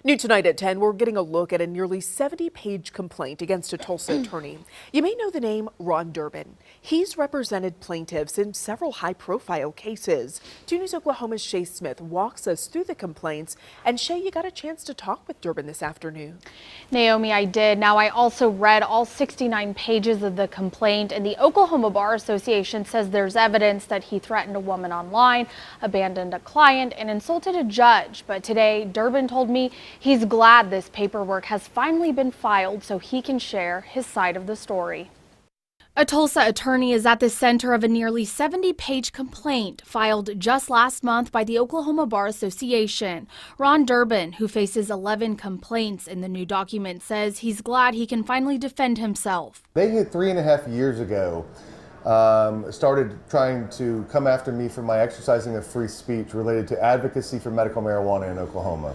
New tonight at 10, we're getting a look at a nearly 70-page complaint against a Tulsa attorney. You may know the name Ron Durbin. He's represented plaintiffs in several high-profile cases. 2 News Oklahoma's Shea Smith walks us through the complaints. And Shea, you got a chance to talk with Durbin this afternoon. Naomi, I did. Now, I also read all 69 pages of the complaint, and the Oklahoma Bar Association says there's evidence that he threatened a woman online, abandoned a client, and insulted a judge. But today, Durbin told me he's glad this paperwork has finally been filed so he can share his side of the story. A Tulsa attorney is at the center of a nearly 70-page complaint filed just last month by the Oklahoma Bar Association. Ron Durbin, who faces 11 complaints in the new document, says he's glad he can finally defend himself. They had 3.5 years ago started trying to come after me for my exercising of free speech related to advocacy for medical marijuana in Oklahoma.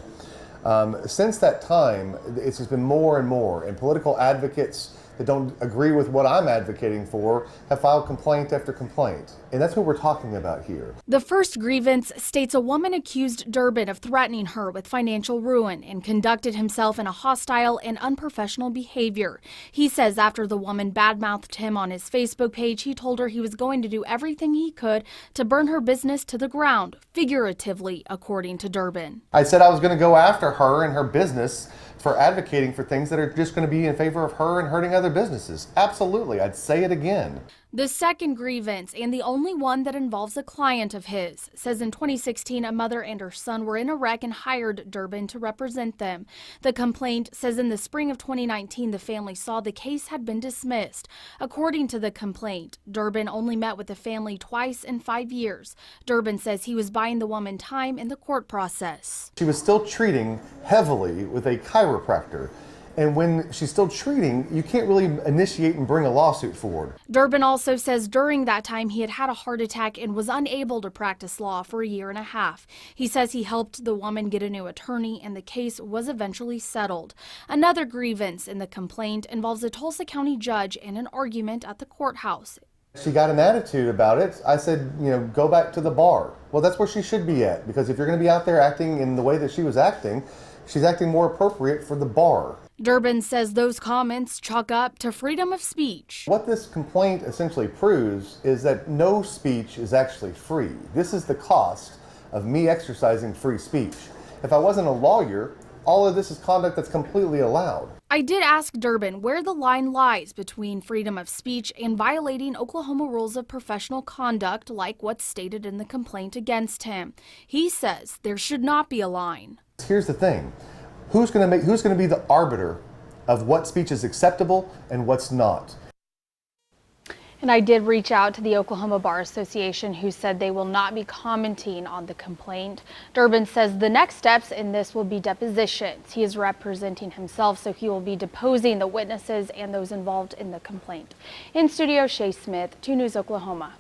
Since that time, it's just been more and more, and political advocates that don't agree with what I'm advocating for have filed complaint after complaint. And that's what we're talking about here. The first grievance states a woman accused Durbin of threatening her with financial ruin and conducted himself in a hostile and unprofessional behavior. He says after the woman badmouthed him on his Facebook page, he told her he was going to do everything he could to burn her business to the ground, figuratively, according to Durbin. I said I was going to go after her and her business for advocating for things that are just going to be in favor of her and hurting other businesses. Absolutely, I'd say it again. The second grievance, and the only one that involves a client of his, says in 2016 a mother and her son were in a wreck and hired Durbin to represent them. The complaint says in the spring of 2019 the family saw the case had been dismissed. According to the complaint, Durbin only met with the family twice in 5 years. Durbin says he was buying the woman time in the court process. She was still treating heavily with a chiropractor. And when she's still treating, you can't really initiate and bring a lawsuit forward. Durbin also says during that time he had a heart attack and was unable to practice law for 1.5 years. He says he helped the woman get a new attorney and the case was eventually settled. Another grievance in the complaint involves a Tulsa County judge and an argument at the courthouse. She got an attitude about it. I said, go back to the bar. Well, that's where she should be at, because if you're going to be out there acting in the way that she was acting, she's acting more appropriate for the bar. Durbin says those comments chalk up to freedom of speech. What this complaint essentially proves is that no speech is actually free. This is the cost of me exercising free speech. If I wasn't a lawyer, all of this is conduct that's completely allowed. I did ask Durbin where the line lies between freedom of speech and violating Oklahoma rules of professional conduct like what's stated in the complaint against him. He says there should not be a line. Here's the thing. Who's going to be the arbiter of what speech is acceptable and what's not? And I did reach out to the Oklahoma Bar Association, who said they will not be commenting on the complaint. Durbin says the next steps in this will be depositions. He is representing himself, so he will be deposing the witnesses and those involved in the complaint. In studio, Shea Smith, 2 News Oklahoma.